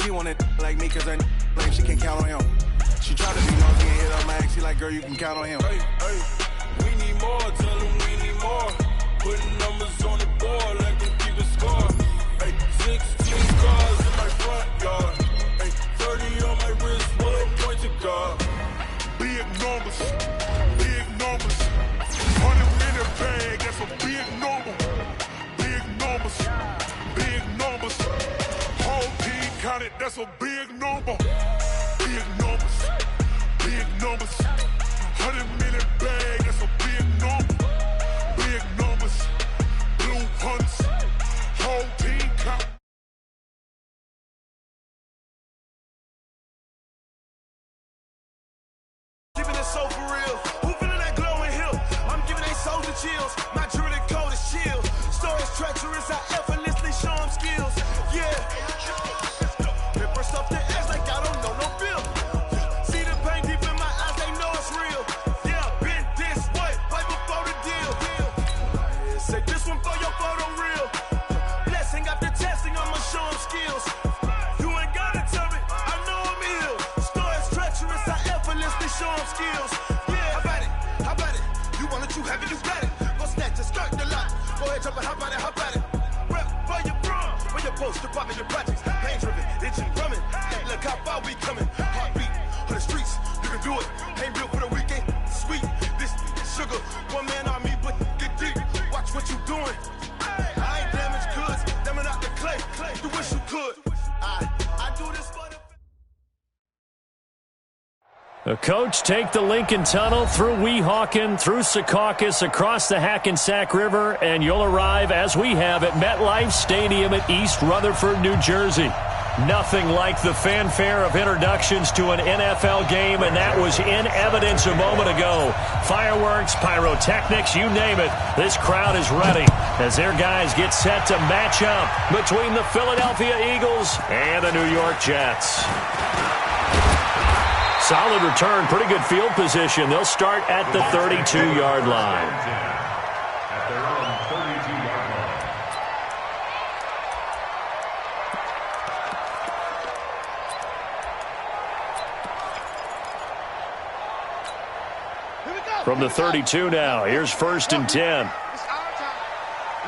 She wanted like me cause her like she can count on him. She tried to be nosy and hit her max. She like, girl, you can count on him. Hey, we need more, tell them we need more. Putting numbers on the board, let them keep the score. Hey, 16 cars in my front yard. Hey, 30 on my wrist, one point to God. Big numbers, big numbers. 100 in the bag, that's a big number. Big numbers, big numbers. Whole team counted, that's a big number. Big numbers, big numbers. 100 million bag, that's a big number. Big numbers, blue hunts. Whole team count. Giving it so for real. Who feeling that glowing hill? I'm giving they soldier chills. My druidic code is chill. Stories treacherous, I effortlessly show them skills. Yeah. Pepper stuff the edge like I don't know no feel. See the pain deep in my eyes, they know it's real. Yeah, been this way, way before the deal. Say this one for your photo real. Blessing after testing, I'ma show them skills. You ain't gotta tell me, I know I'm ill. Stories treacherous, I effortlessly show them skills. Yeah, how about it? How about it? You want it, you have it, you got it. Go snatch it, skirt the lot. Go ahead, jump it, how about it? How about it? Rep where you from? Where you post, popping your projects. Pain driven, itching, drumming. Hey, look how far we coming. Heartbeat on the streets, you can do it. Ain't built for the weekend. Sweet, this sugar. One man army, but get deep. Watch what you doing. I ain't damaged goods, damn out the clay. You wish you could. I do this for the. The coach take the Lincoln Tunnel through Weehawken, through Secaucus, across the Hackensack River, and you'll arrive, as we have, at MetLife Stadium at East Rutherford, New Jersey. Nothing like the fanfare of introductions to an NFL game, and that was in evidence a moment ago. Fireworks, pyrotechnics, you name it. This crowd is ready as their guys get set to match up between the Philadelphia Eagles and the New York Jets. Solid return, pretty good field position. They'll start at the 32-yard line. At their own 32-yard line. From the 32 now, here's 1st and 10. It's our time.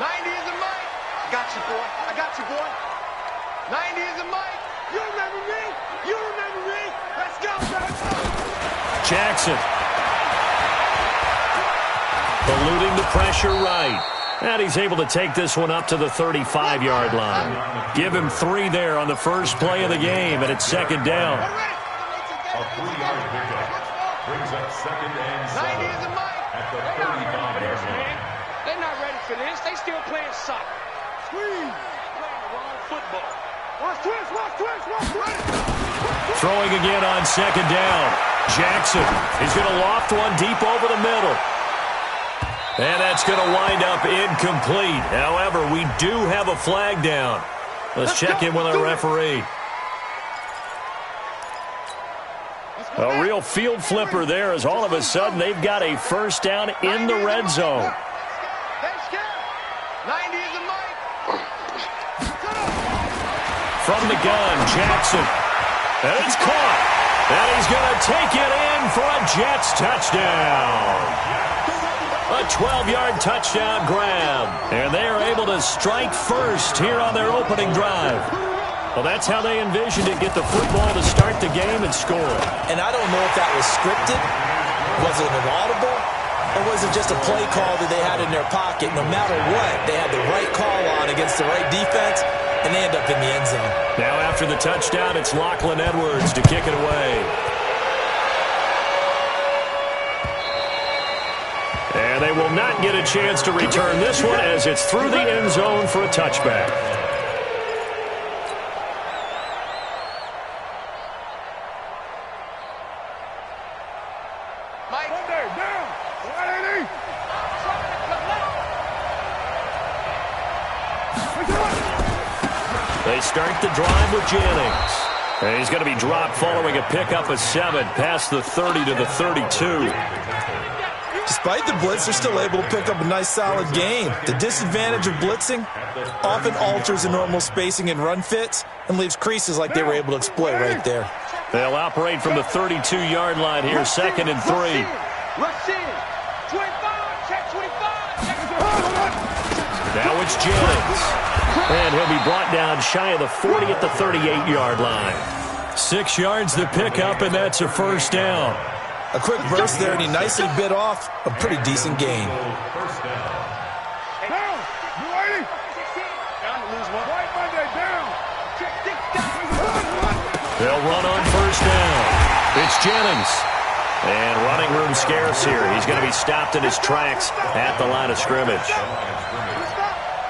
90 is a mic. I got you, boy. I got you, boy. 90 is a mic. You remember me? You remember me? Let's go, Jackson. Eluding the pressure right. And he's able to take this one up to the 35-yard line. Give him 3 there on the first play of the game, and it's 2nd down. A 3-yard pickup brings up 2nd and 7 at the 35-yard line. They're not ready for this. They still playing soccer. Playing the wrong football. Watch twist, watch twist, watch twist. Throwing again on 2nd down. Jackson is going to loft one deep over the middle. And that's going to wind up incomplete. However, we do have a flag down. Let's check in with our referee. A real field flipper there, as all of a sudden they've got a first down in the red zone. From the gun, Jackson. And it's caught. And he's going to take it in for a Jets touchdown. A 12-yard touchdown grab. And they are able to strike first here on their opening drive. Well, that's how they envisioned it, get the football to start the game and score. And I don't know if that was scripted. Was it an audible? Or was it just a play call that they had in their pocket? No matter what, they had the right call on against the right defense, and they end up in the end zone. Now after the touchdown, it's Lachlan Edwards to kick it away. And they will not get a chance to return this one as it's through the end zone for a touchback. They start the drive with Jennings. And he's going to be dropped following a pickup of 7 past the 30 to the 32. Despite the blitz, they're still able to pick up a nice, solid gain. The disadvantage of blitzing often alters the normal spacing and run fits and leaves creases like they were able to exploit right there. They'll operate from the 32-yard line here, 2nd and 3. Rush in. 25, check 25. Now it's Jennings. And he'll be brought down shy of the 40 at the 38-yard line. 6 yards to pick up, and that's a first down. A quick burst there, and he nicely bit off a pretty decent gain. First down. Down. You ready? Down to lose one. White Monday, down. They'll run on first down. It's Jennings. And running room scarce here. He's going to be stopped in his tracks at the line of scrimmage.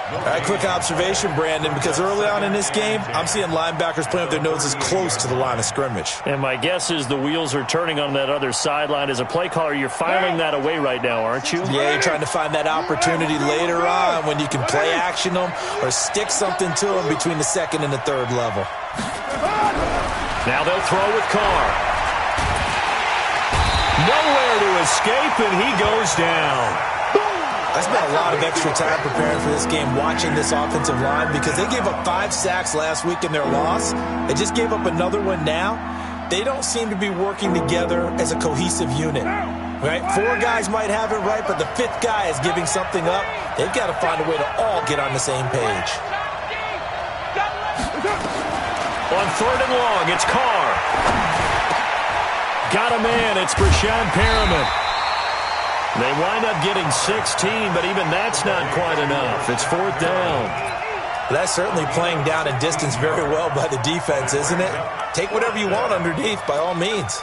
All right, quick observation, Brandon, because early on in this game, I'm seeing linebackers playing with their noses close to the line of scrimmage. And my guess is the wheels are turning on that other sideline. As a play caller, you're filing that away right now, aren't you? Yeah, you're trying to find that opportunity later on when you can play action them or stick something to them between the 2nd and the 3rd level. Now they'll throw with Carr. Nowhere to escape, and he goes down. I spent a lot of extra time preparing for this game watching this offensive line because they gave up 5 sacks last week in their loss. They just gave up another one now. They don't seem to be working together as a cohesive unit. Right? 4 guys might have it right, but the 5th guy is giving something up. They've got to find a way to all get on the same page. On 3rd and long, it's Carr. Got a man. It's Brashad Perriman. They wind up getting 16, but even that's not quite enough. It's 4th down. That's certainly playing down and distance very well by the defense, isn't it? Take whatever you want underneath, by all means.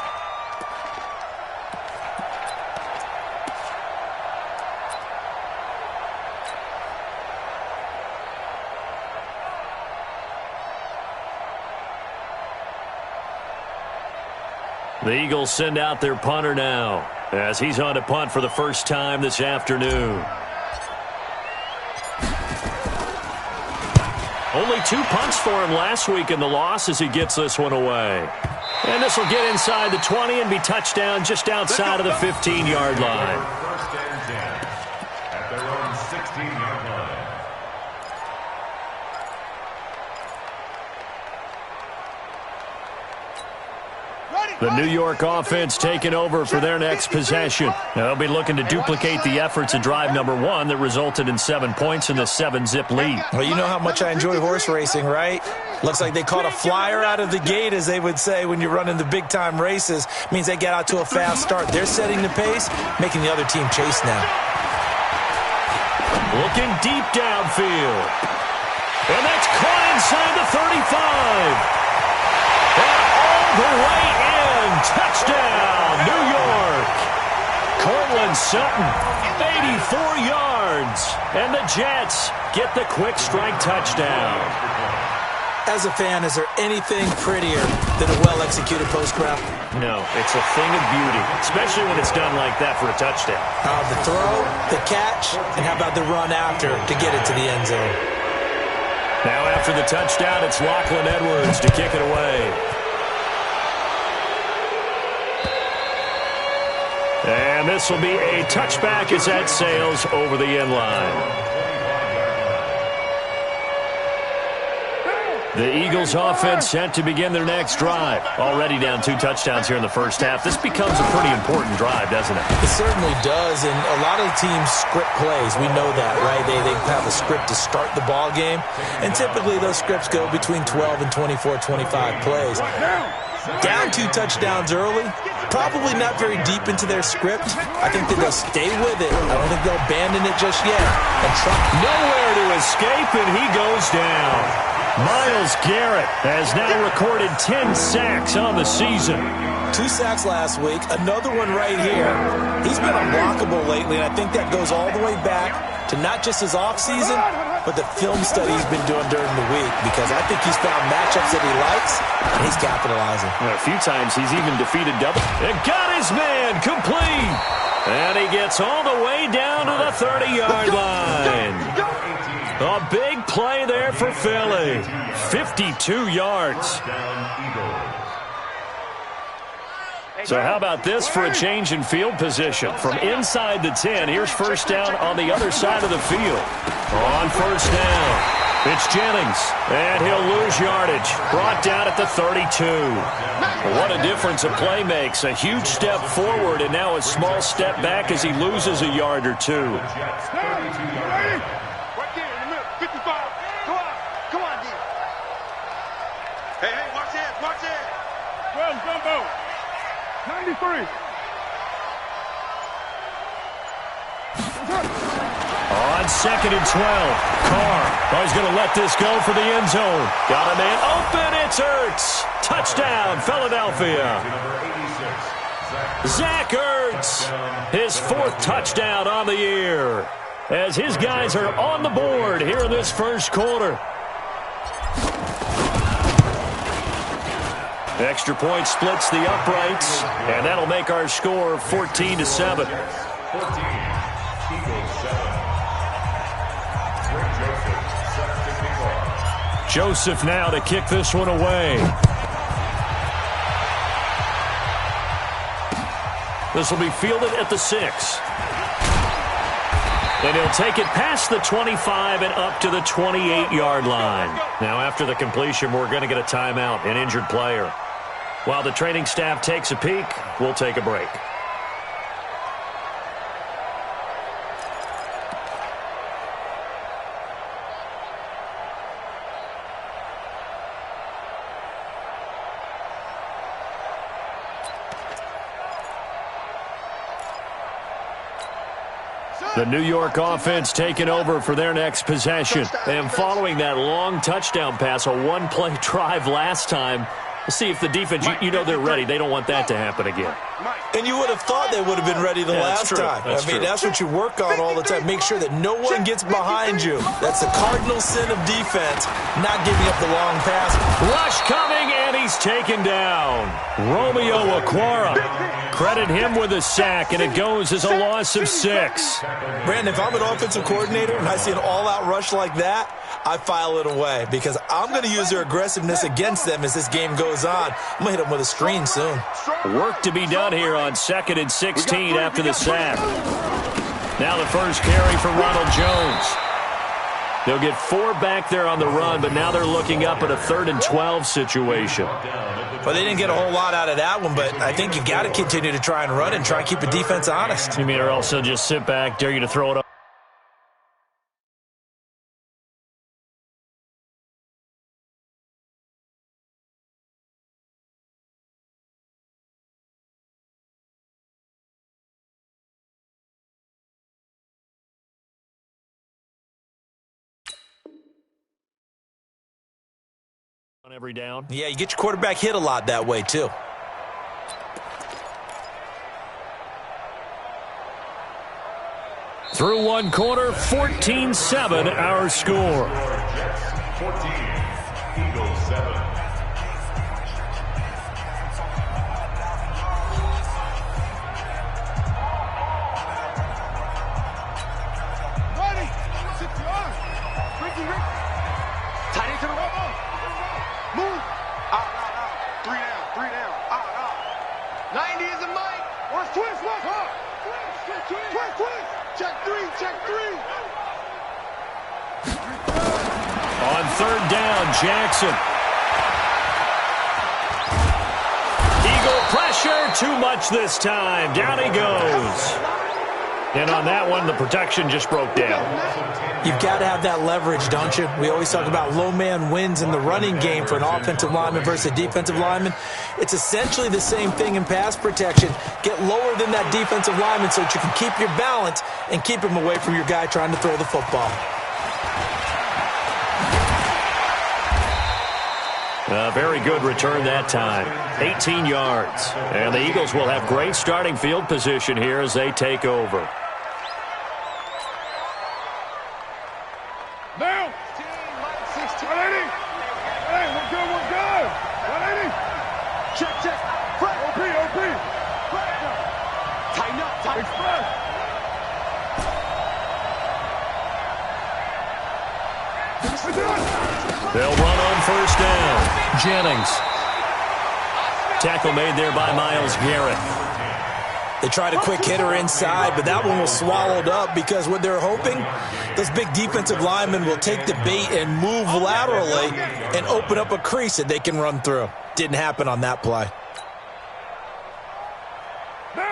The Eagles send out their punter now, as he's on to punt for the first time this afternoon. Only 2 punts for him last week in the loss as he gets this one away. And this will get inside the 20 and be touchdown just outside of the 15-yard line. First and 10 at their own 16-yard line. The New York offense taking over for their next possession. They'll be looking to duplicate the efforts of drive number 1 that resulted in 7 points in the 7-zip lead. Well, you know how much I enjoy horse racing, right? Looks like they caught a flyer out of the gate, as they would say when you're running the big-time races. Means they get out to a fast start. They're setting the pace, making the other team chase now. Looking deep downfield. And that's caught inside the 35. And all the way in. Touchdown, New York. Cortland Sutton, 84 yards. And the Jets get the quick strike touchdown. As a fan, is there anything prettier than a well-executed post-grab? No, it's a thing of beauty, especially when it's done like that for a touchdown. The throw, the catch, and how about the run after to get it to the end zone? Now after the touchdown, it's Lachlan Edwards to kick it away. And this will be a touchback as that sails over the end line. The Eagles offense set to begin their next drive. Already down 2 touchdowns here in the first half. This becomes a pretty important drive, doesn't it? It certainly does, and a lot of teams script plays. We know that, right? They have a script to start the ball game, and typically those scripts go between 12 and 24, 25 plays. Down 2 touchdowns early, probably not very deep into their script. I think that they'll stay with it. I don't think they'll abandon it just yet. Nowhere to escape, and he goes down. Myles Garrett has now recorded 10 sacks on the season. 2 sacks last week, another one right here. He's been unblockable lately, and I think that goes all the way back to not just his offseason, but the film study he's been doing during the week, because I think he's found matchups that he likes, and he's capitalizing. A few times he's even defeated double. And got his man complete. And he gets all the way down to the 30-yard line. A big play there for Philly. 52 yards. So how about this for a change in field position? From inside the 10, here's first down on the other side of the field. On first down, it's Jennings, and he'll lose yardage. Brought down at the 32. What a difference a play makes. A huge step forward and now a small step back as he loses a yard or two. Right there in the middle, 55. Come on, D. Hey, watch it. 12, Gumbo. 93. On second and 12, Carr. Oh, he's going to let this go for the end zone. Got a man open. It's Ertz. Touchdown, Philadelphia. Zach Ertz, his 4th touchdown on the year, as his guys are on the board here in this first quarter. Extra point splits the uprights, and that'll make our score 14-7. 14, Eagles 7. Joseph now to kick this one away. This will be fielded at the 6. And he'll take it past the 25 and up to the 28-yard line. Now after the completion, we're going to get a timeout, an injured player. While the training staff takes a peek, we'll take a break. The New York offense taking over for their next possession. And following that long touchdown pass, a one-play drive last time, we'll see if the defense, you know they're ready. They don't want that to happen again. And you would have thought they would have been ready the last time. That's what you work on all the time. Make sure that no one gets behind you. That's the cardinal sin of defense, not giving up the long pass. Rush coming, and he's taken down. Romeo Okwara. Credit him with a sack, and it goes as a loss of 6. Brandon, if I'm an offensive coordinator and I see an all-out rush like that, I file it away because I'm going to use their aggressiveness against them as this game goes on. I'm going to hit them with a screen soon. Work to be done here on 2nd and 16 after the sack. Now the first carry for Ronald Jones. They'll get 4 back there on the run, but now they're looking up at a 3rd and 12 situation. Well, they didn't get a whole lot out of that one, but I think you got to continue to try and run and try and keep the defense honest. You mean, or else they'll just sit back, dare you to throw it up? On every down. Yeah, you get your quarterback hit a lot that way, too. Through one quarter, 14-7 our score. 14, Eagles 7. Tight end to the right. Move. Out. 3 down. Out. 90 is a mic. Watch twist. Twist. Check three. On 3rd down, Jackson. Eagle pressure, too much this time. Down he goes. And on that one, the protection just broke down. You've got to have that leverage, don't you? We always talk about low man wins in the running game for an offensive lineman versus a defensive lineman. It's essentially the same thing in pass protection. Get lower than that defensive lineman so that you can keep your balance and keep him away from your guy trying to throw the football. A very good return that time. 18 yards. And the Eagles will have great starting field position here as they take over. Now. 16. 180. Hey, we're good. 180. Check. OP. Tighten up. Express. They'll run on first down. Jennings tackle made there by Myles Garrett. They tried a quick hitter inside, but that one was swallowed up because what they're hoping, those big defensive linemen will take the bait and move laterally and open up a crease that they can run through. Didn't happen on that play.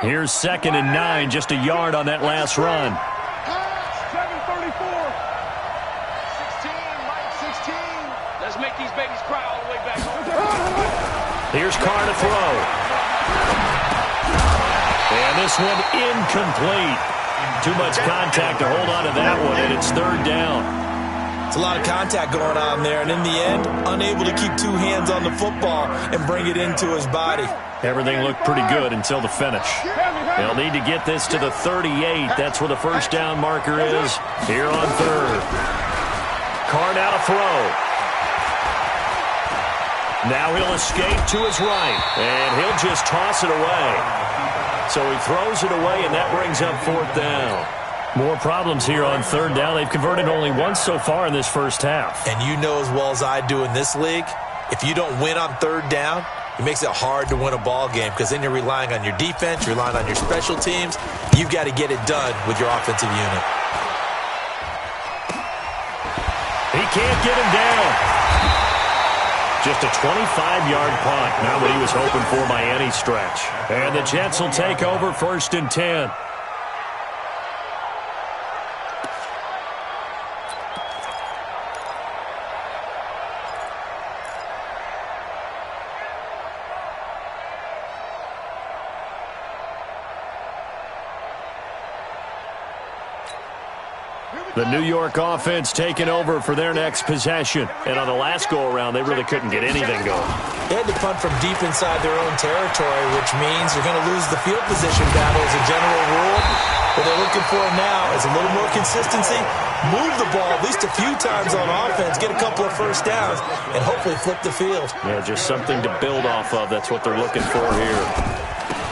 Here's 2nd and 9, just a yard on that last run. 7:34. 16, Mike, 16. Let's make these babies cry all the way back home. Here's Carr to throw. And this one incomplete. Too much contact to hold on to that one, and it's 3rd down. It's a lot of contact going on there, and in the end, unable to keep 2 hands on the football and bring it into his body. Everything looked pretty good until the finish. They'll need to get this to the 38. That's where the first down marker is here on 3rd. Carr now to throw. Now he'll escape to his right, and he'll just toss it away. So he throws it away, and that brings up 4th down. More problems here on 3rd down. They've converted only once so far in this first half. And you know as well as I do in this league, if you don't win on 3rd down, it makes it hard to win a ball game because then you're relying on your defense, you're relying on your special teams. You've got to get it done with your offensive unit. He can't get him down. Just a 25-yard punt. Not what he was hoping for by any stretch. And the Jets will take over 1st and 10. The New York offense taking over for their next possession. And on the last go-around, they really couldn't get anything going. They had to punt from deep inside their own territory, which means you're going to lose the field position battle as a general rule. What they're looking for now is a little more consistency, move the ball at least a few times on offense, get a couple of first downs, and hopefully flip the field. Yeah, just something to build off of. That's what they're looking for here.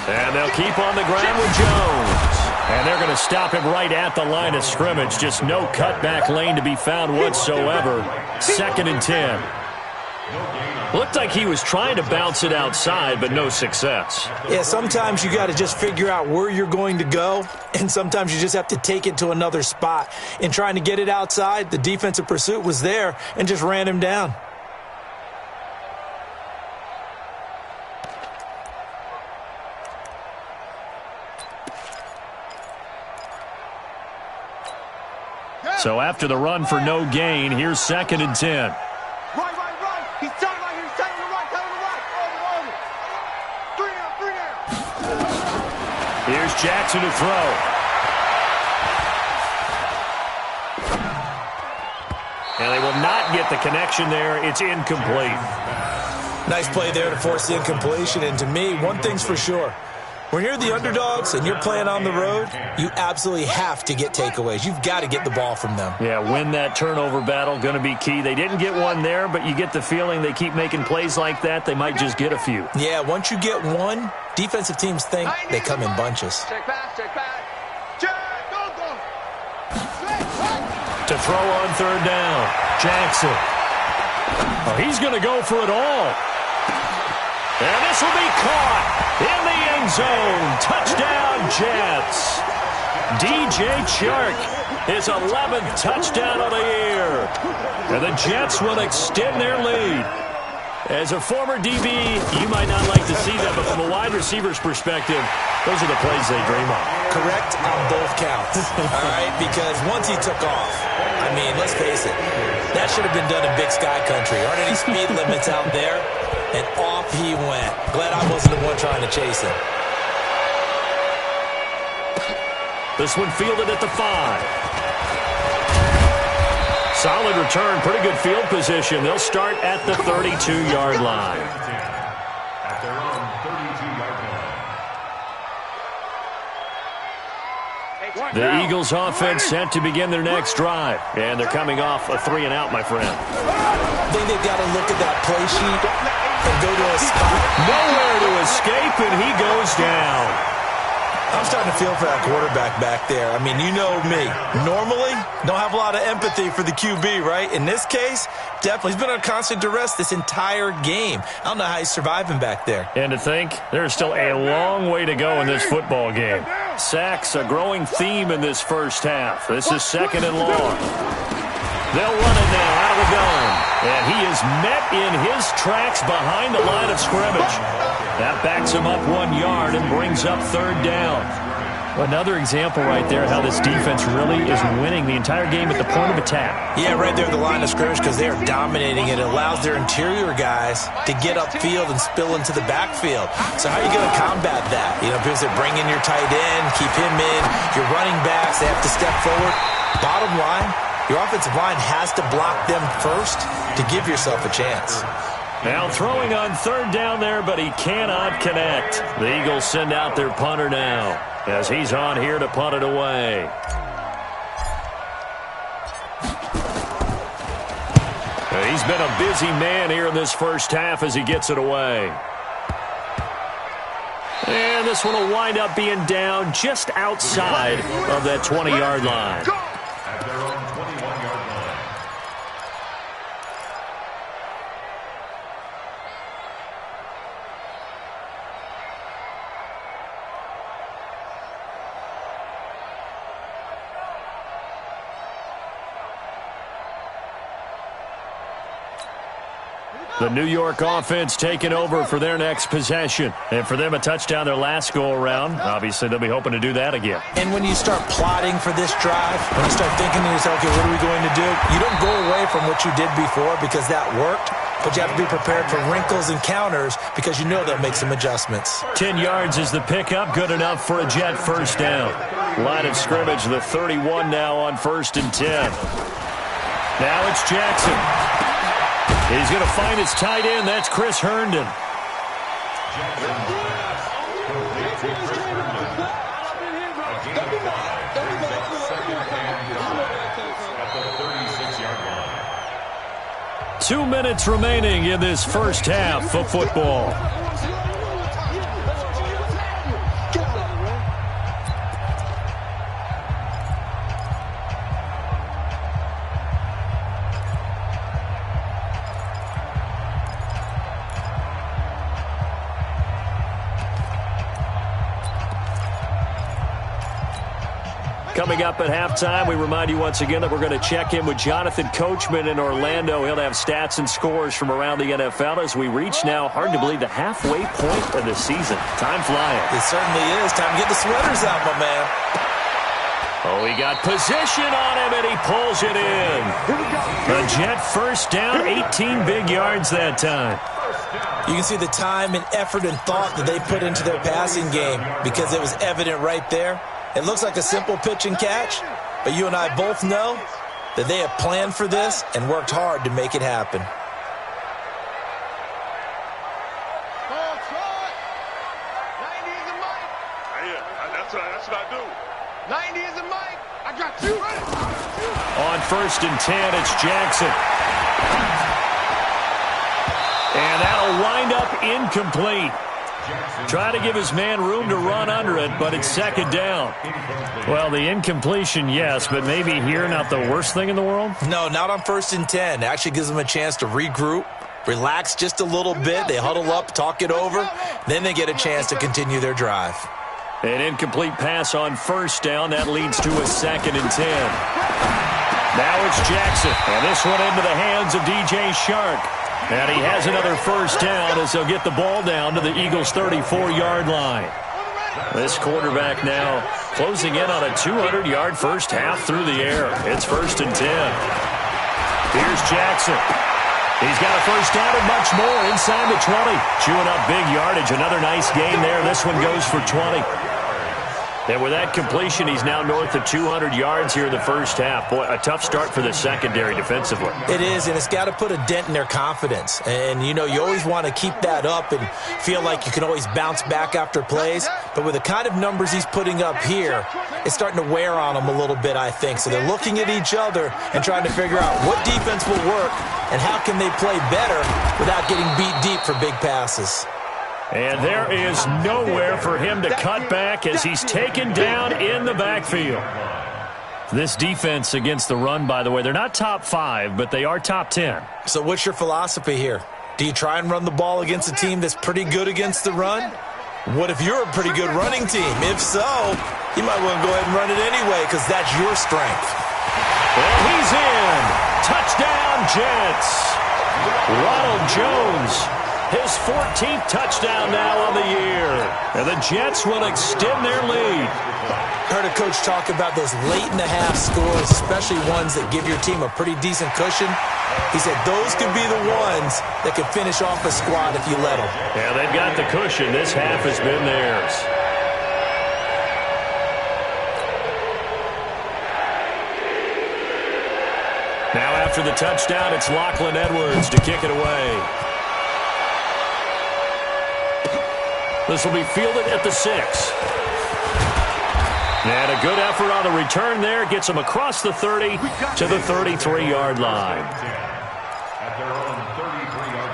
And they'll keep on the ground with Jones. And they're going to stop him right at the line of scrimmage. Just no cutback lane to be found whatsoever. 2nd and 10. Looked like he was trying to bounce it outside, but no success. Yeah, sometimes you got to just figure out where you're going to go, and sometimes you just have to take it to another spot. In trying to get it outside, the defensive pursuit was there and just ran him down. So after the run for no gain, here's 2nd and 10. Right. He's turning right here. He's turning to the right. Over. 3 down. Here's Jackson to throw. And they will not get the connection there. It's incomplete. Nice play there to force the incompletion. And to me, one thing's for sure. When you're the underdogs and you're playing on the road, you absolutely have to get takeaways. You've got to get the ball from them. Yeah, win that turnover battle, going to be key. They didn't get one there, but you get the feeling they keep making plays like that, they might just get a few. Yeah, once you get one, defensive teams think they come in bunches. Check back. Check, go. To throw on 3rd down, Jackson. Oh, he's going to go for it all. And this will be caught in the end zone. Touchdown, Jets. DJ Chark, his 11th touchdown of the year. And the Jets will extend their lead. As a former DB, you might not like to see that, but from a wide receiver's perspective, those are the plays they dream of. Correct on both counts, all right? Because once he took off, I mean, let's face it, that should have been done in Big Sky Country. Aren't any speed limits out there? And off he went. Glad I wasn't the one trying to chase him. This one fielded at the 5. Solid return, pretty good field position. They'll start at the 32-yard line. At their own 32-yard line. The Eagles offense set to begin their next drive. And they're coming off a 3-and-out, my friend. I think they've got to look at that play sheet and go to a spot. Nowhere to escape, and he goes down. I'm starting to feel for that quarterback back there. I mean, you know me. Normally, don't have a lot of empathy for the QB, right? In this case, definitely. He's been on constant duress this entire game. I don't know how he's surviving back there. And to think, there's still a long way to go in this football game. Sacks, a growing theme in this first half. This is 2nd and long. They'll run it now out of the gun. And he is met in his tracks behind the line of scrimmage. That backs him up 1 yard and brings up 3rd down. Another example right there how this defense really is winning the entire game at the point of attack. Yeah, right there at the line of scrimmage because they are dominating. It allows their interior guys to get upfield and spill into the backfield. So how are you going to combat that? You know, because they bring in your tight end, keep him in. Your running backs, they have to step forward. Bottom line, your offensive line has to block them first to give yourself a chance. Now throwing on 3rd down there, but he cannot connect. The Eagles send out their punter now as he's on here to punt it away. He's been a busy man here in this first half as he gets it away. And this one will wind up being down just outside of that 20-yard line. At their own 21-yard line. The New York offense taking over for their next possession. And for them, a touchdown their last go-around. Obviously, they'll be hoping to do that again. And when you start plotting for this drive, when you start thinking to yourself, okay, what are we going to do? You don't go away from what you did before because that worked, but you have to be prepared for wrinkles and counters because you know they'll make some adjustments. 10 yards is the pickup, good enough for a Jet first down. Line of scrimmage, the 31 now on 1st and 10. Now it's Jackson. He's going to find his tight end. That's Chris Herndon. At the 36-yard line. 2 minutes remaining in this first half of football. Coming up at halftime, we remind you once again that we're going to check in with Jonathan Coachman in Orlando. He'll have stats and scores from around the NFL as we reach now, hard to believe, the halfway point of the season. Time flying. It certainly is. Time to get the sweaters out, my man. Oh, he got position on him, and he pulls it in. A Jet first down, 18 big yards that time. You can see the time and effort and thought that they put into their passing game because it was evident right there. It looks like a simple pitch and catch, but you and I both know that they have planned for this and worked hard to make it happen. That's what I do. 90 is a mic. I got you. On 1st and 10, it's Jackson. And that'll wind up incomplete. Try to give his man room to run under it, but it's 2nd down. Well, the incompletion, yes, but maybe here not the worst thing in the world? No, not on 1st and 10. It actually gives them a chance to regroup, relax just a little bit. They huddle up, talk it over. Then they get a chance to continue their drive. An incomplete pass on 1st down. That leads to a 2nd and 10. Now it's Jackson, and this one into the hands of DJ Shark. And he has another first down as they'll get the ball down to the Eagles' 34-yard line. This quarterback now closing in on a 200-yard first half through the air. It's 1st and 10. Here's Jackson. He's got a first down and much more inside the 20. Chewing up big yardage. Another nice gain there. This one goes for 20. And with that completion, he's now north of 200 yards here in the first half. Boy, a tough start for the secondary defensively. It is, and it's got to put a dent in their confidence. And, you know, you always want to keep that up and feel like you can always bounce back after plays. But with the kind of numbers he's putting up here, it's starting to wear on them a little bit, I think. So they're looking at each other and trying to figure out what defense will work and how can they play better without getting beat deep for big passes. And there is nowhere for him to cut back as he's taken down in the backfield. This defense against the run, by the way, they're not top 5, but they are top 10. So what's your philosophy here? Do you try and run the ball against a team that's pretty good against the run? What if you're a pretty good running team? If so, you might want to go ahead and run it anyway because that's your strength. And he's in. Touchdown, Jets. Ronald Jones, his 14th touchdown now on the year. And the Jets will extend their lead. I heard a coach talk about those late-in-the-half scores, especially ones that give your team a pretty decent cushion. He said those could be the ones that could finish off a squad if you let them. Yeah, they've got the cushion. This half has been theirs. Now after the touchdown, it's Lachlan Edwards to kick it away. This will be fielded at the 6. And a good effort on the return there. Gets him across the 30 to the 33-yard line. At their own 33-yard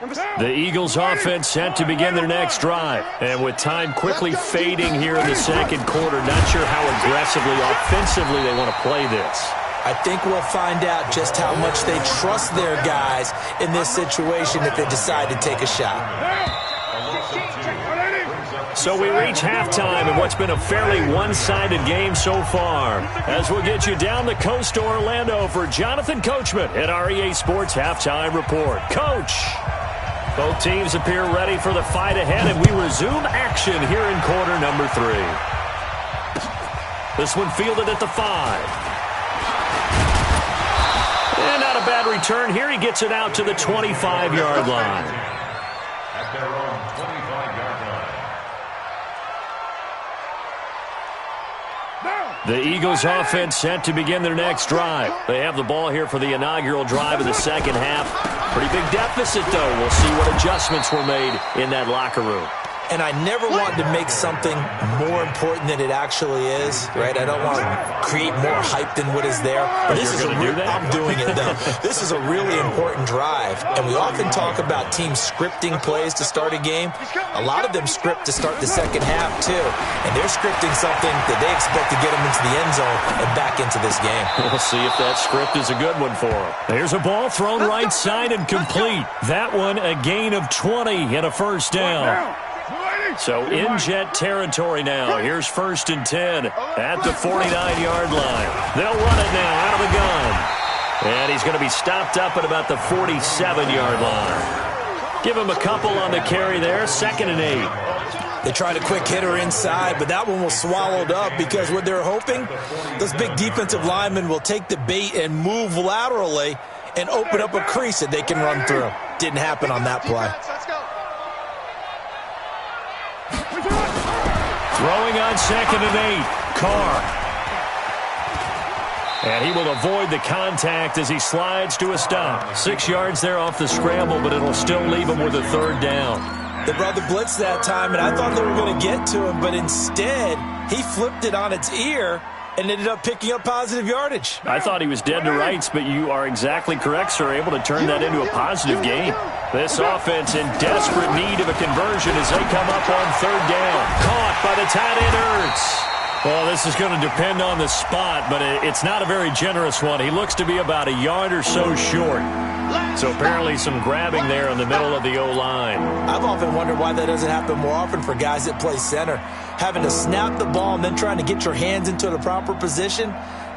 line. The Eagles offense set to begin their next drive. And with time quickly fading here in the second quarter, not sure how aggressively, offensively they want to play this. I think we'll find out just how much they trust their guys in this situation if they decide to take a shot. So we reach halftime in what's been a fairly one-sided game so far. As we'll get you down the coast to Orlando for Jonathan Coachman at our EA Sports Halftime Report. Coach, both teams appear ready for the fight ahead, and we resume action here in quarter number 3. This one fielded at the 5. And not a bad return here. He gets it out to the 25-yard line. At their own 25-yard line. The Eagles offense set to begin their next drive. They have the ball here for the inaugural drive of the second half. Pretty big deficit, though. We'll see what adjustments were made in that locker room. And I never want to make something more important than it actually is, right? I don't want to create more hype than what is there. But this is I'm doing it, though. This is a really important drive. And we often talk about teams scripting plays to start a game. A lot of them script to start the second half, too. And they're scripting something that they expect to get them into the end zone and back into this game. We'll see if that script is a good one for them. There's a ball thrown right side and complete. That one a gain of 20 and a first down. So in Jet territory now. Here's 1st and 10 at the 49-yard line. They'll run it now out of the gun. And he's going to be stopped up at about the 47-yard line. Give him a couple on the carry there. 2nd and 8. They tried a quick hitter inside, but that one was swallowed up because what they're hoping, those big defensive linemen will take the bait and move laterally and open up a crease that they can run through. Didn't happen on that play. Throwing on 2nd and 8, Carr. And he will avoid the contact as he slides to a stop. 6 yards there off the scramble, but it'll still leave him with a 3rd down. They brought the blitz that time, and I thought they were going to get to him, but instead, he flipped it on its ear and ended up picking up positive yardage. I thought he was dead to rights, but you are exactly correct, sir. Able to turn that into a positive gain. This offense in desperate need of a conversion as they come up on 3rd down. Caught by the tight end, Ertz. Well, this is going to depend on the spot, but it's not a very generous one. He looks to be about a yard or so short. So apparently some grabbing there in the middle of the O-line. I've often wondered why that doesn't happen more often for guys that play center. Having to snap the ball and then trying to get your hands into the proper position,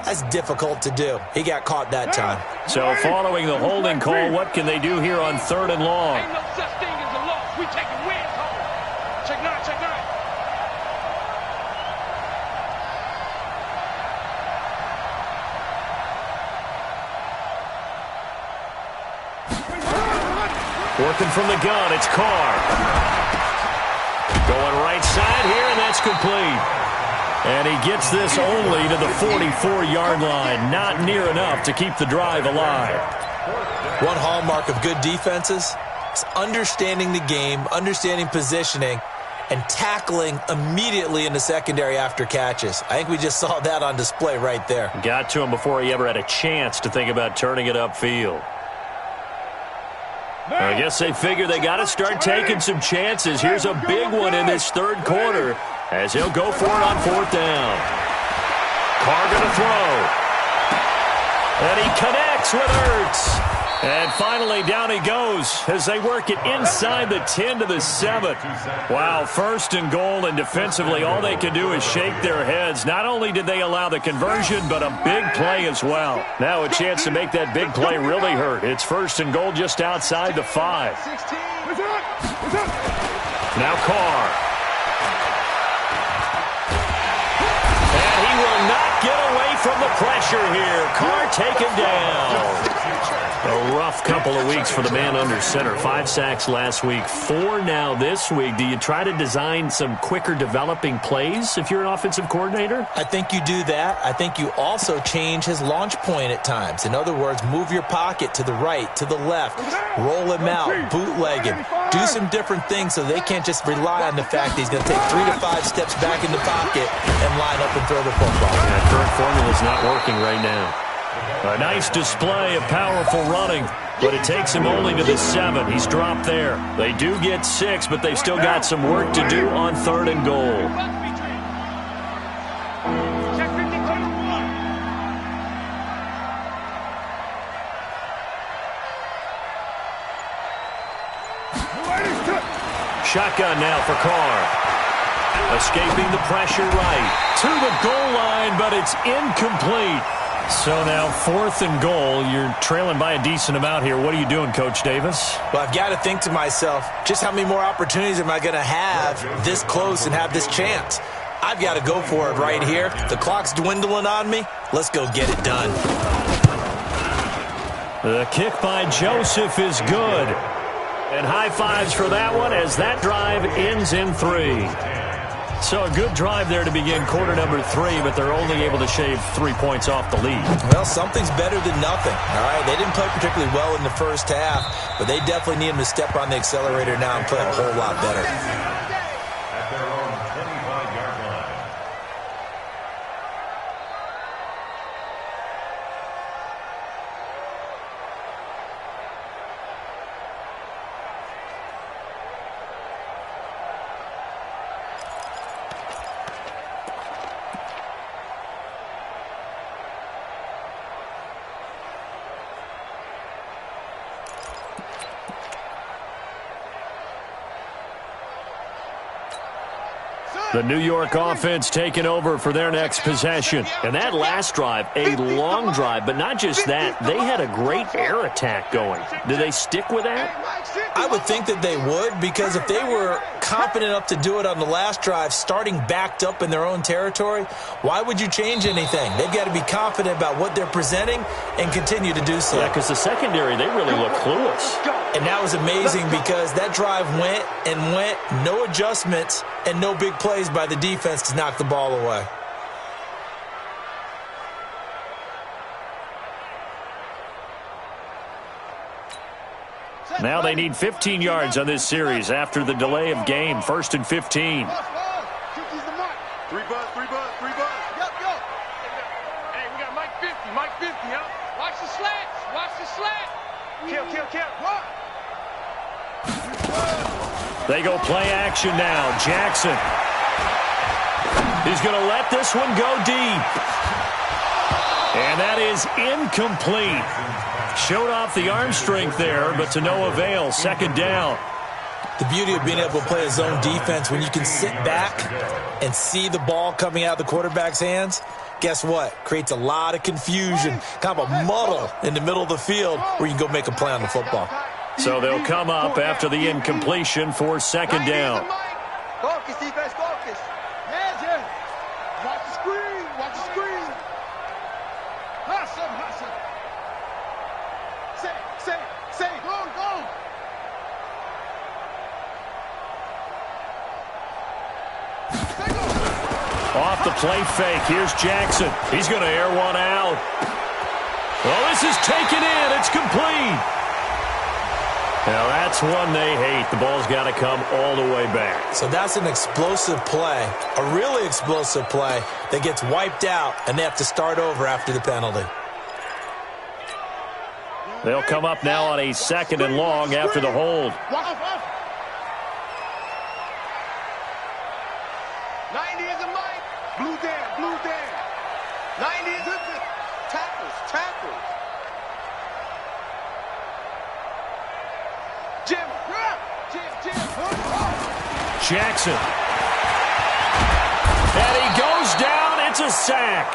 that's difficult to do. He got caught that time. So following the holding call, what can they do here on 3rd and long? Ain't no such thing as a loss. We taking wins home. Check 9, check 9. Working from the gun, it's Carr. Going right side here, and that's complete. And he gets this only to the 44-yard line. Not near enough to keep the drive alive. One hallmark of good defenses is understanding the game, understanding positioning, and tackling immediately in the secondary after catches. I think we just saw that on display right there. Got to him before he ever had a chance to think about turning it upfield. I guess they figure they got to start taking some chances. Here's a big one in this third quarter as he'll go for it on 4th down. Carr going to throw. And he connects with Ertz. And finally, down he goes as they work it inside the 10 to the 7. Wow, 1st and goal, and defensively all they can do is shake their heads. Not only did they allow the conversion, but a big play as well. Now a chance to make that big play really hurt. It's 1st and goal just outside the 5. Now Carr. And he will not get away from the pressure here. Carr taken down. A rough couple of weeks for the man under center. 5 sacks last week, 4 now this week. Do you try to design some quicker developing plays if you're an offensive coordinator? I think you do that. I think you also change his launch point at times. In other words, move your pocket to the right, to the left, roll him out, bootleg him. Do some different things so they can't just rely on the fact that he's going to take 3 to 5 steps back in the pocket and line up and throw the football. That current formula is not working right now. A nice display of powerful running, but it takes him only to the 7. He's dropped there. They do get 6, but they've still got some work to do on 3rd and goal. Shotgun now for Carr. Escaping the pressure right. To the goal line, but it's incomplete. So now 4th and goal. You're trailing by a decent amount here. What are you doing, Coach Davis? Well, I've got to think to myself, just how many more opportunities am I going to have this close and have this chance? I've got to go for it right here. The clock's dwindling on me. Let's go get it done. The kick by Joseph is good. And high fives for that one as that drive ends in 3. So a good drive there to begin quarter number 3, but they're only able to shave 3 points off the lead. Well, something's better than nothing, all right? They didn't play particularly well in the first half, but they definitely need them to step on the accelerator now and play a whole lot better. At their own 25-yard line. The New York offense taking over for their next possession. And that last drive, a long drive, but not just that. They had a great air attack going. Do they stick with that? I would think that they would, because if they were confident enough to do it on the last drive, starting backed up in their own territory, why would you change anything? They've got to be confident about what they're presenting and continue to do so. Yeah, because the secondary, they really look clueless. And that was amazing because that drive went and went, no adjustments and no big plays by the defense to knock the ball away. Now they need 15 yards on this series after the delay of game. 1st and 15. 3 buzz. Yep. Hey, we got Mike 50, huh? Watch the slats. Kill. They go play action now. Jackson. He's going to let this one go deep. And that is incomplete. Showed off the arm strength there, but to no avail. 2nd down. The beauty of being able to play a zone defense when you can sit back and see the ball coming out of the quarterback's hands, guess what? Creates a lot of confusion, kind of a muddle in the middle of the field where you can go make a play on the football. So they'll come up after the incompletion for 2nd down. Focus, defense, focus. Yeah. Watch the screen. Hustle. Say, go. Off the play fake, here's Jackson. He's going to air one out. Well, this is taken in. It's complete. Now that's one they hate. The ball's got to come all the way back. So that's an explosive play, a really explosive play that gets wiped out, and they have to start over after the penalty. They'll come up now on a 2nd and long after the hold. 90 is a mic. Blue down, blue down. 90 is a tackles. Jim. Jackson. And he goes down. It's a sack.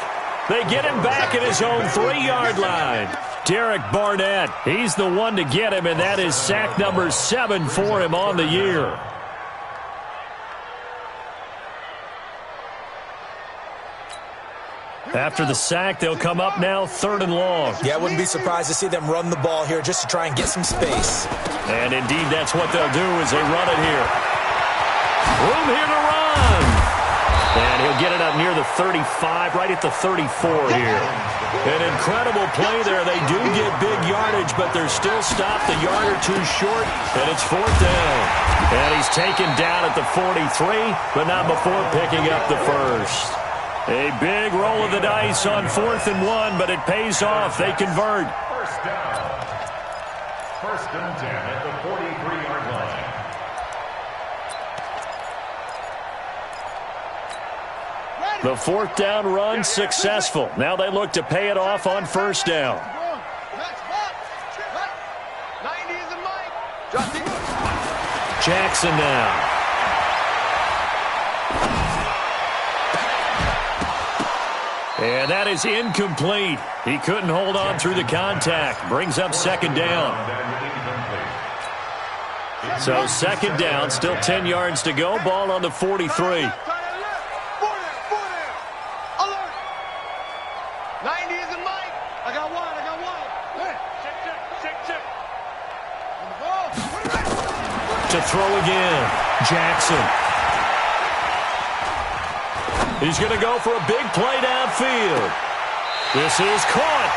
They get him back at his own 3-yard line. Derek Barnett, he's the one to get him, and that is sack number 7 for him on the year. After the sack, they'll come up now 3rd and long. Yeah, I wouldn't be surprised to see them run the ball here just to try and get some space. And indeed, that's what they'll do as they run it here. Room here to run. And he'll get it up near the 35, right at the 34 here. An incredible play there. They do get big yardage, but they're still stopped a yard or two short, and it's 4th down. And he's taken down at the 43, but not before picking up the first. A big roll of the dice on 4th and 1, but it pays off. They convert. First down. 1st and 10 at the 43-yard line. The 4th down run successful. Now they look to pay it off on 1st down. 90 is a mic. Jackson now. And that is incomplete. He couldn't hold on through the contact. Brings up 2nd down. So 2nd down, still 10 yards to go. Ball on the 43. 90 is a mic. I got one. Check. To throw again. Jackson. He's going to go for a big play downfield. This is caught.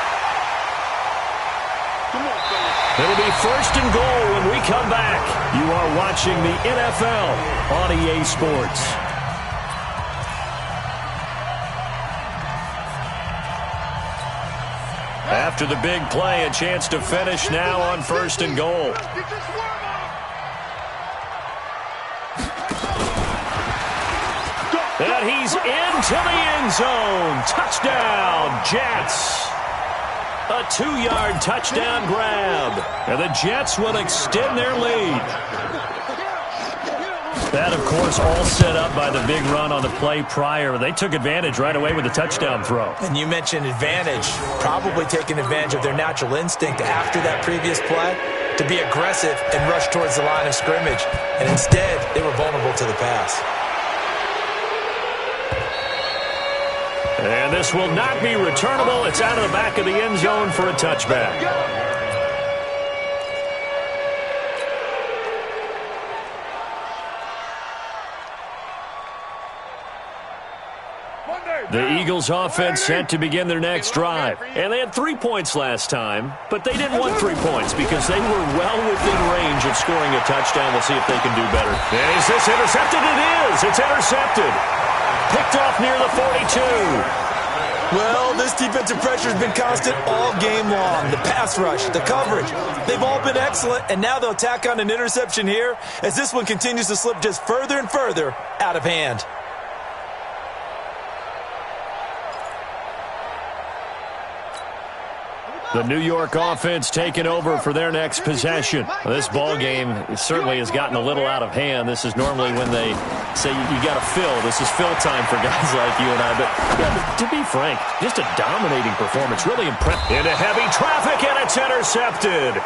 It'll be 1st and goal when we come back. You are watching the NFL on EA Sports. After the big play, a chance to finish now on 1st and goal. And he's into the end zone. Touchdown, Jets. A 2-yard touchdown grab. And the Jets will extend their lead. That, of course, all set up by the big run on the play prior. They took advantage right away with the touchdown throw. And you mentioned advantage. Probably taking advantage of their natural instinct after that previous play to be aggressive and rush towards the line of scrimmage. And instead, they were vulnerable to the pass. And this will not be returnable. It's out of the back of the end zone for a touchback. The Eagles offense set to begin their next drive. And they had 3 points last time, but they didn't want 3 points because they were well within range of scoring a touchdown. We'll see if they can do better. And is this intercepted? It is. It's intercepted. Picked off near the 42. Well, this defensive pressure has been constant all game long. The pass rush, the coverage, they've all been excellent, and now they'll tack on an interception here as this one continues to slip just further and further out of hand. The New York offense taking over for their next possession. This ball game certainly has gotten a little out of hand. This is normally when they say you got to fill. This is fill time for guys like you and I. But yeah, to be frank, just a dominating performance. Really impressive. Into heavy traffic, and it's intercepted.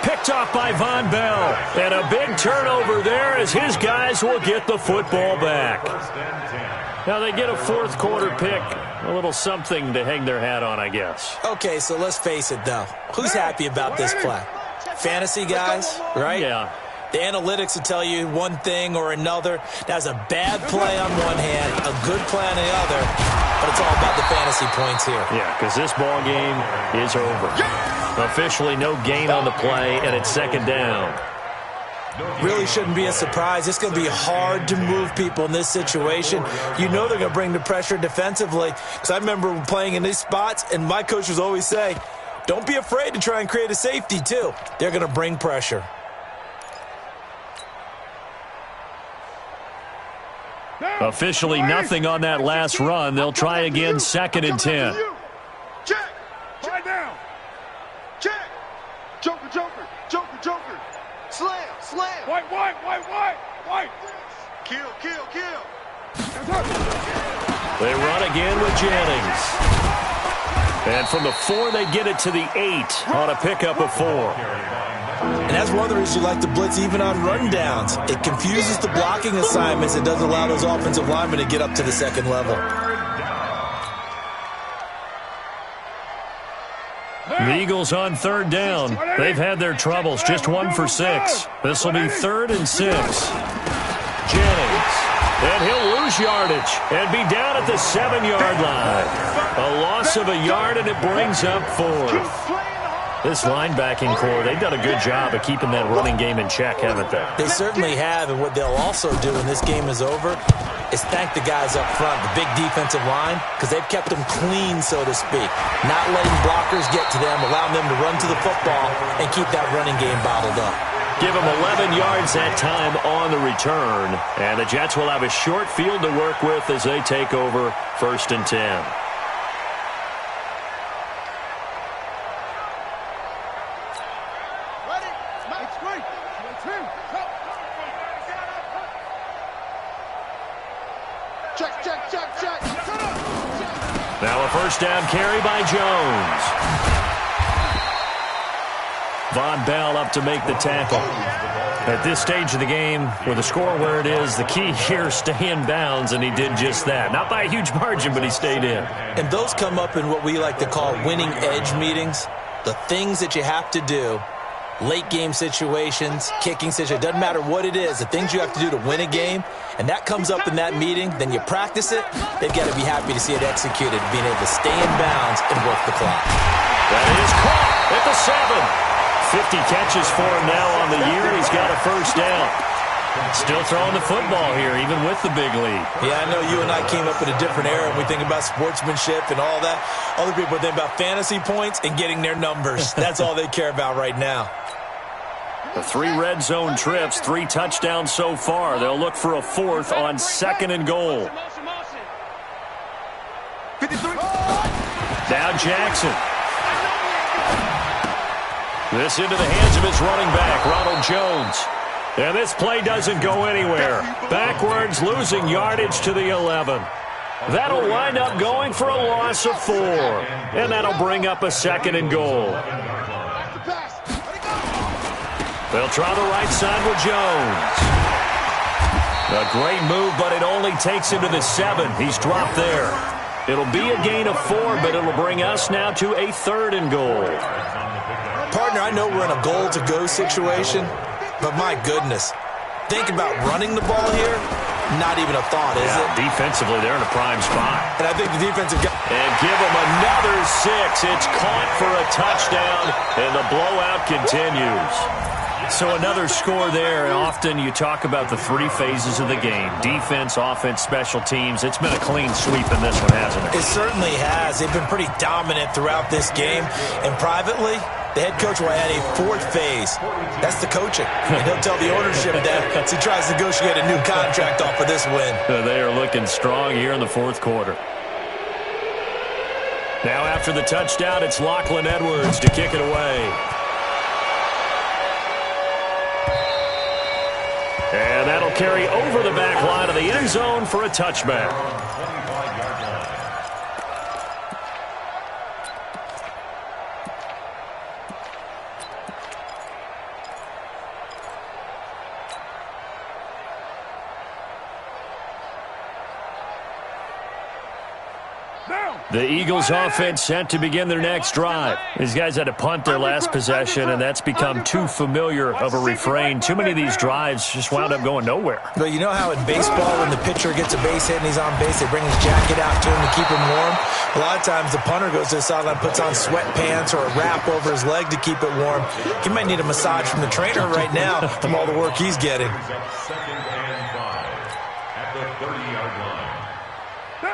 Picked off by Von Bell. And a big turnover there as his guys will get the football back. Now they get a fourth quarter pick. A little something to hang their hat on, I guess. Okay, so let's face it, though. Who's happy about this play? Fantasy guys, right? Yeah. The analytics will tell you one thing or another. That's a bad play on one hand, a good play on the other, but it's all about the fantasy points here. Yeah, because this ball game is over. Officially no gain on the play, and it's second down. really shouldn't be a surprise. It's going to be hard to move people in this situation. You know they're going to bring the pressure defensively, because I remember playing in these spots, and my coach was always saying, don't be afraid to try and create a safety, too. They're going to bring pressure. Officially nothing on that last run. They'll try again, 2nd and 10. Check. Lie down. Check. Joker, joker, joker, joker. Slam, slam. White. Kill. They run again with Jennings. And from the 4, they get it to the 8 on a pickup of 4. And that's one of the reasons you like to blitz even on rundowns. It confuses the blocking assignments. It doesn't allow those offensive linemen to get up to the second level. The Eagles on 3rd down. They've had their troubles. Just 1 for 6. This will be 3rd and 6. Jennings. And he'll lose yardage and be down at the 7-yard line. A loss of a yard, and it brings up 4th. This linebacking core, they've done a good job of keeping that running game in check, haven't they? They certainly have, and what they'll also do when this game is over is thank the guys up front, the big defensive line, because they've kept them clean, so to speak. Not letting blockers get to them, allowing them to run to the football and keep that running game bottled up. Give them 11 yards that time on the return, and the Jets will have a short field to work with as they take over 1st and 10. Now a 1st down carry by Jones. Von Bell up to make the tackle. At this stage of the game, with the score where it is, the key here, stay in bounds, and he did just that. Not by a huge margin, but he stayed in. And those come up in what we like to call winning edge meetings. The things that you have to do, late game situations, kicking situations, doesn't matter what it is, the things you have to do to win a game, and that comes up in that meeting, then you practice it, they've got to be happy to see it executed, being able to stay in bounds and work the clock. That is caught at the 7. 50 catches for him now on the year. He's got a 1st down. Still throwing the football here, even with the big lead. Yeah, I know you and I came up in a different era, and we think about sportsmanship and all that. Other people think about fantasy points and getting their numbers. That's all they care about right now. The 3 red zone trips, 3 touchdowns so far. They'll look for a 4th on 2nd and goal. Now Jackson. This into the hands of his running back, Ronald Jones. And this play doesn't go anywhere. Backwards, losing yardage to the 11. That'll wind up going for a loss of 4. And that'll bring up a 2nd and goal. They'll try the right side with Jones. A great move, but it only takes him to the 7. He's dropped there. It'll be a gain of 4, but it'll bring us now to a 3rd and goal. Partner, I know we're in a goal-to-go situation, but my goodness, think about running the ball here. Not even a thought, is it? Defensively, they're in a prime spot. And I think the defensive guy... And give them another 6. It's caught for a touchdown, and the blowout continues. So another score there. Often you talk about the 3 phases of the game. Defense, offense, special teams. It's been a clean sweep in this one, hasn't it? It certainly has. They've been pretty dominant throughout this game. And privately, the head coach will add a 4th phase. That's the coaching. And he'll tell the ownership that as he tries to negotiate a new contract off of this win. They are looking strong here in the 4th quarter. Now after the touchdown, it's Lachlan Edwards to kick it away. And that'll carry over the back line of the end zone for a touchback. The Eagles offense set to begin their next drive. These guys had to punt their last possession, and that's become too familiar of a refrain. Too many of these drives just wound up going nowhere. But you know how in baseball, when the pitcher gets a base hit and he's on base, they bring his jacket out to him to keep him warm? A lot of times the punter goes to the sideline, puts on sweatpants or a wrap over his leg to keep it warm. He might need a massage from the trainer right now from all the work he's getting.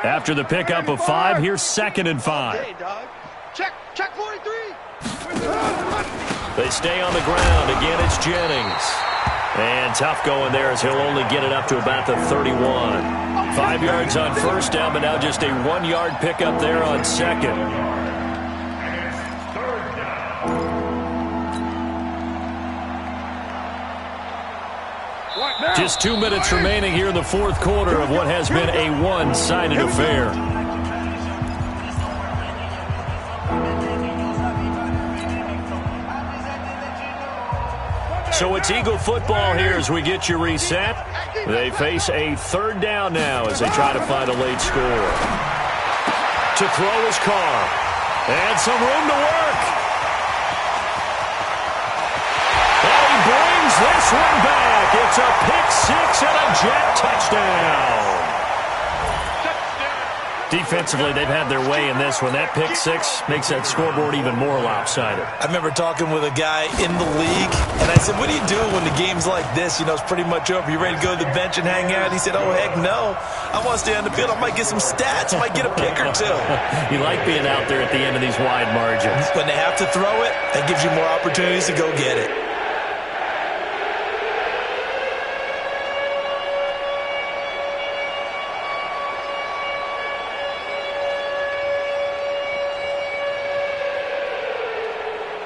After the pickup of 5, here's 2nd and 5. Hey, dog. Check 43. They stay on the ground. Again, it's Jennings. And tough going there as he'll only get it up to about the 31. 5 yards on first down, but now just a 1-yard pickup there on second. Just 2 minutes remaining here in the fourth quarter of what has been a one-sided affair. So it's Eagle football here as we get you reset. They face a 3rd down now as they try to find a late score. To throw his car. And some room to work. And he brings this one back. It's a pick-6 and a Jet touchdown. Defensively, they've had their way in this one. That pick-6 makes that scoreboard even more lopsided. I remember talking with a guy in the league, and I said, what do you do when the game's like this? You know, it's pretty much over. You ready to go to the bench and hang out? He said, oh, heck no. I want to stay on the field. I might get some stats. I might get a pick or two. You like being out there at the end of these wide margins. When they have to throw it, that gives you more opportunities to go get it.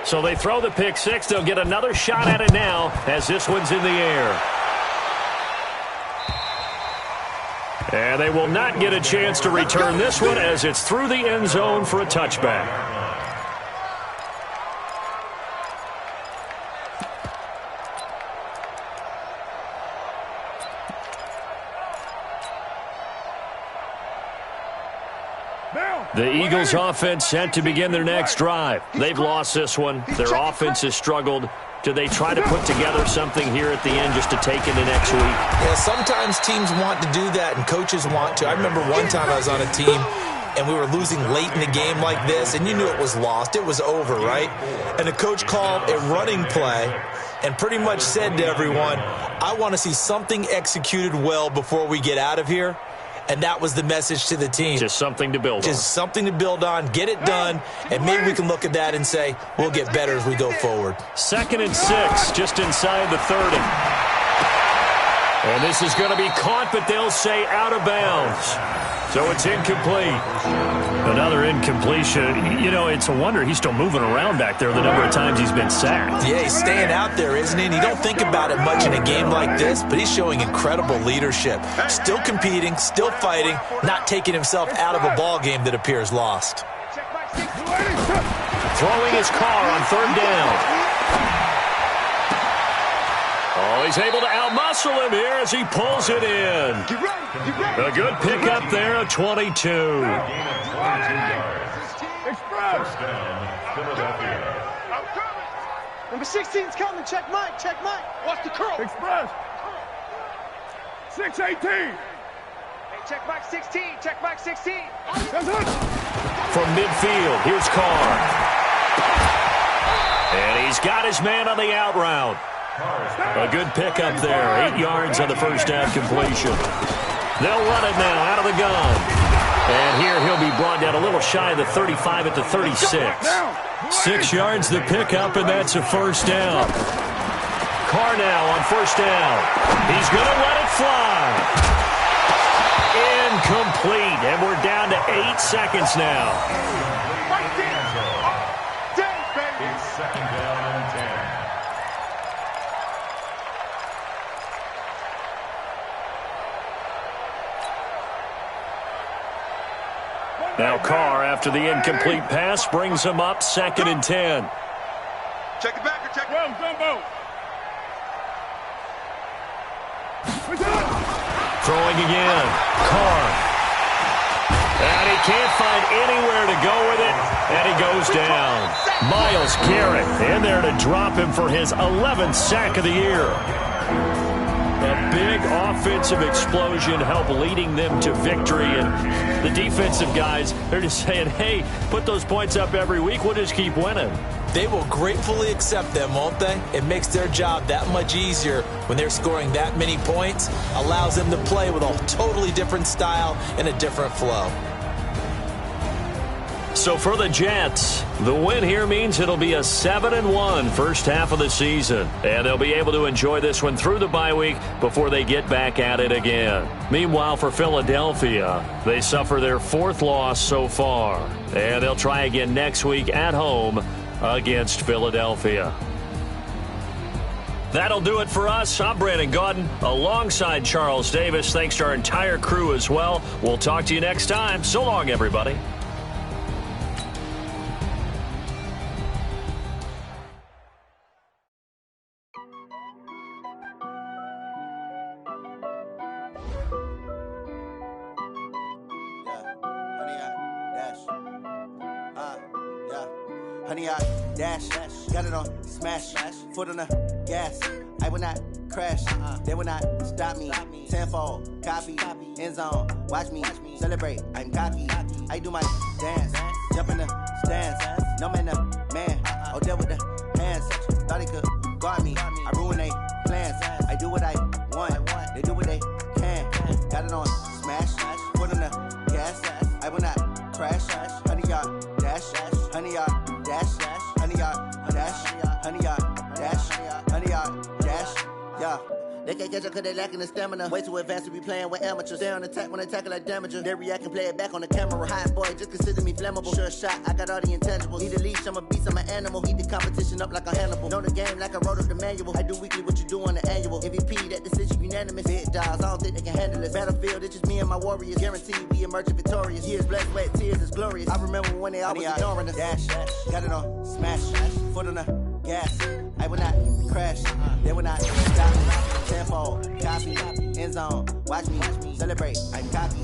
So they throw the pick-6. They'll get another shot at it now as this one's in the air. And they will not get a chance to return this one as it's through the end zone for a touchback. The Eagles offense set to begin their next drive. They've lost this one. Their offense has struggled. Do they try to put together something here at the end just to take into next week? Yeah, sometimes teams want to do that and coaches want to. I remember one time I was on a team and we were losing late in the game like this, and you knew it was lost. It was over, right? And the coach called a running play and pretty much said to everyone, I want to see something executed well before we get out of here. And that was the message to the team. Just something to build on. Just something to build on, get it done, and maybe we can look at that and say, we'll get better as we go forward. 2nd and 6, just inside the 30. And this is going to be caught, but they'll say out of bounds. So it's incomplete. Another incompletion. You know, it's a wonder he's still moving around back there the number of times he's been sacked. Yeah, he's staying out there, isn't he? And you don't think about it much in a game like this, but he's showing incredible leadership. Still competing, still fighting, not taking himself out of a ball game that appears lost. Throwing his car on 3rd down. Oh, he's able to outmuscle him here as he pulls it in. A good pickup there of 22. Number 16's coming. Check Mike. Check Mike. Watch the curl. Express. 6-18. Hey, check Mike 16. Check Mike 16. From midfield, here's Carr. And he's got his man on the out route. A good pickup there. 8 yards on the first down completion. They'll run it now out of the gun. And here he'll be brought down a little shy of the 35 at the 36. 6 yards the pickup, and that's a first down. Carr now on first down. He's going to let it fly. Incomplete, and we're down to 8 seconds now. It's 2nd down and 10. Now Carr, after the incomplete pass, brings him up 2nd and 10. Check it back or check it. Well, Gumbo. Throwing again. Carr. And he can't find anywhere to go with it, and he goes down. Myles Garrett in there to drop him for his 11th sack of the year. A big offensive explosion helped leading them to victory, and the defensive guys, they're just saying, hey, put those points up every week, we'll just keep winning. They will gratefully accept them, won't they? It makes their job that much easier when they're scoring that many points, allows them to play with a totally different style and a different flow. So for the Jets, the win here means it'll be a 7-1 first half of the season. And they'll be able to enjoy this one through the bye week before they get back at it again. Meanwhile, for Philadelphia, they suffer their 4th loss so far. And they'll try again next week at home against Philadelphia. That'll do it for us. I'm Brandon Gaudin alongside Charles Davis. Thanks to our entire crew as well. We'll talk to you next time. So long, everybody. Honey, I dash, got it on smash, foot on the gas. I will not crash, they will not stop me. Tenfold, copy, end zone, watch me celebrate. I'm cocky, I do my dance, jump in the stands. No man, man, oh, there with the hands. Thought he could guard me, I ruin they plans. I do what I want, they do what they can. Got it on smash, foot on the gas. I will not crash, honey, y'all dash, honey, y'all dash, honey, y'all dash, honey, y'all dash, honey, y'all dash, yeah. They can't catch up cause they lacking the stamina. Way too advanced to be playing with amateurs. Stay on attack when they tackle like damager. They react and play it back on the camera. Hot boy, just consider me flammable. Sure shot, I got all the intangibles. Need a leash, I'm a beast, I'm an animal. Eat the competition up like a Hannibal. Know the game like I wrote up the manual. I do weekly what you do on the annual. MVP, that decision unanimous. Big dogs, I don't think they can handle it. Battlefield, it's just me and my warriors. Guaranteed we emerge victorious. Years, blood, sweat, tears, is glorious. I remember when they always ignoring us. Dash, got it on smash, foot on the gas. I will not crash, they will not stop me. Tenfold, copy, end zone, watch me celebrate. I'm cocky,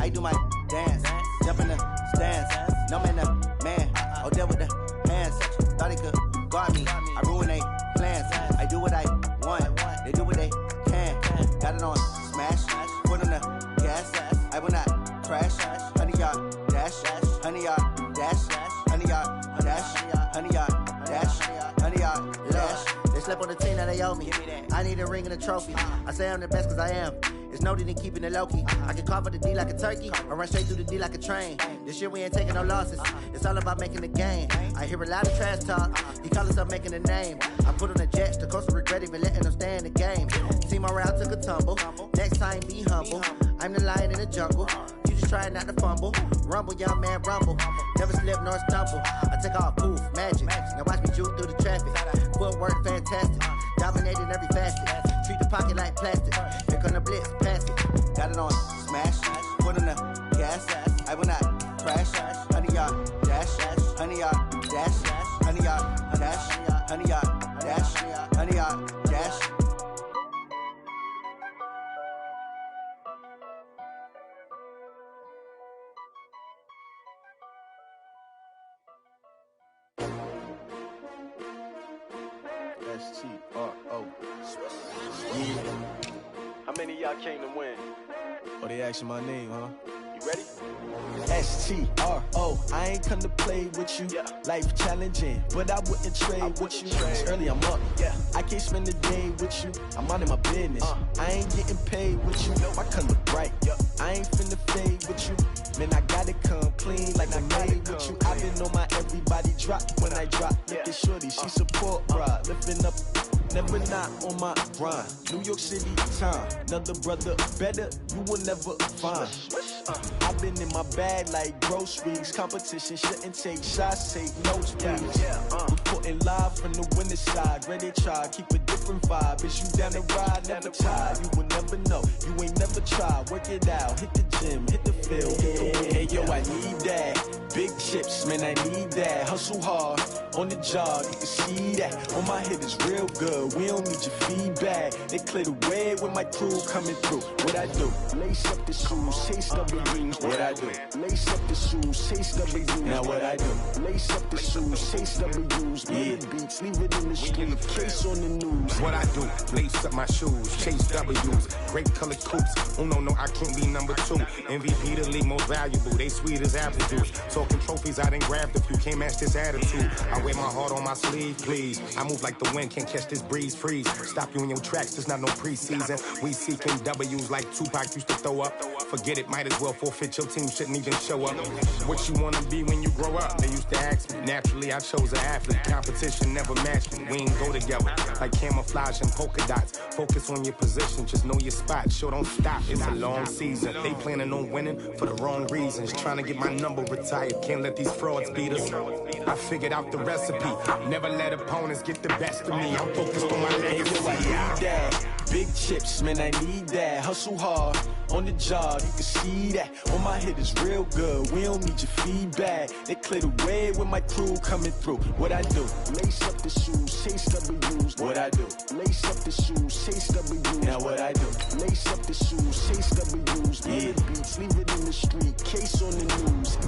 I do my dance, jump in the stands. No man, man, oh, there with the hands. Thought he could guard me, I ruin they plans. I do what I want, they do what they can. Got it on smash, foot on the gas. I will not crash, honey, y'all dash, honey, y'all dash, honey, y'all dash, honey, y'all dash, honey, y'all dash. They slept on the team that they owe me. I need a ring and a trophy. I say I'm the best cause I am. It's no need in keeping it low-key. I can carve up the D like a turkey or run straight through the D like a train. This year we ain't taking no losses. It's all about making the game. I hear a lot of trash talk. He call himself making a name. I put on the Jets. The coach will regret even letting them stay in the game. Team morale took a tumble. Next time be humble. I'm the lion in the jungle. You just try not to fumble. Rumble, young man, rumble. Never slip nor stumble. I take off, poof, magic. Now watch me juke through the traffic. Footwork fantastic. Dominating every facet. Treat the pocket like plastic. Here come the blitz, pass it. Got it on smash. Foot on the gas. I will not crash. Honey, y'all dash. Honey, y'all dash. Honey, y'all dash. Honey, y'all dash. Honey, y'all dash. STRO. How many of y'all came to win? Oh, they asking my name, huh? You ready? STRO. I ain't come to play with you. Yeah. Life challenging, but I wouldn't trade with you. It's early, I'm up. Yeah. I can't spend the day with you. I'm minding my business. I ain't getting paid with you. My color bright. Yeah. I ain't finna fade with you. Man, I gotta come clean like I made with you. I've been on my everybody drop when I drop. Look at shorty, she support, bruh. Lifting up. Never not on my grind. New York City time. Another brother better, you will never find. I've been in my bag like groceries. Competition shouldn't take shots, take notes, please. Reporting live from the winning side. Ready to try, keep a different vibe. Is you down the ride, never tired. You will never know, you ain't never tried. Work it out, hit the gym, hit the field, hit the win. Hey yo, I need that. Big chips, man, I need that. Hustle hard, on the job, you can see that. On my head is real good, we don't need your feedback. They clear the way when my crew coming through. What I do? Lace up the shoes, chase W's. What I do? Lace up the shoes, chase W's. Now what I do? Lace up the shoes, chase W's. Million beats, leave it in the street, case on the news. What I do? Lace up my shoes, chase W's. Great color coops. Oh no, I can't be number 2. MVP the league most valuable. They sweet as apple juice. Talking trophies, I done grabbed a few. Can't match this attitude. I wear my heart on my sleeve, please. I move like the wind, can't catch this breeze. Freeze. Stop you in your tracks. There's not no preseason. We seeking W's like Tupac used to throw up. Forget it, might as well forfeit. Your team shouldn't even show up. What you wanna be when you grow up? They used to ask me. Naturally, I chose an athlete. Competition never matched me. We ain't go together like camouflage and polka dots. Focus on your position, just know your spot. Sure, don't stop. It's a long season. They planning on winning for the wrong reasons. Trying to get my number retired. Can't let these frauds beat us. I figured out the recipe. Never let opponents get the best of me. I'm focused on my legacy. Big chips, man, I need that. Hustle hard, on the job, you can see that. On my head is real good, we don't need your feedback. They clear the way when my crew coming through. What I do? Lace up the shoes, chase W's. What I do? Lace up the shoes, chase W's. Now what I do? Lace up the shoes, chase W's. Million beats, leave it in the street, case on the news.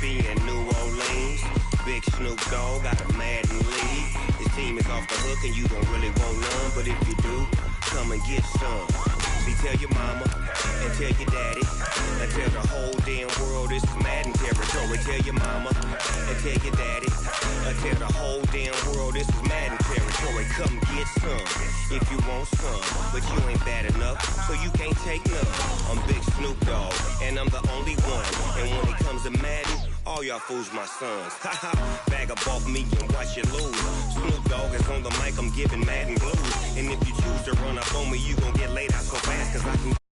in New Orleans. Big Snoop Dogg got a Madden lead. His team is off the hook and you don't really want none, but if you do, come and get some. See, tell your mama and tell your daddy and tell the whole damn world this is Madden territory. Tell your mama and tell your daddy and tell the whole damn world this is Madden territory. Come get some if you want some, but you ain't bad enough, so you can't take none. I'm Big Snoop Dogg and I'm the only one, and when it comes to Madden, all y'all fools my sons. Bag up off me and watch you lose. Snoop Dogg is on the mic, I'm giving Madden blues. And if you choose to run up on me, you gon' get laid out so fast, cause I can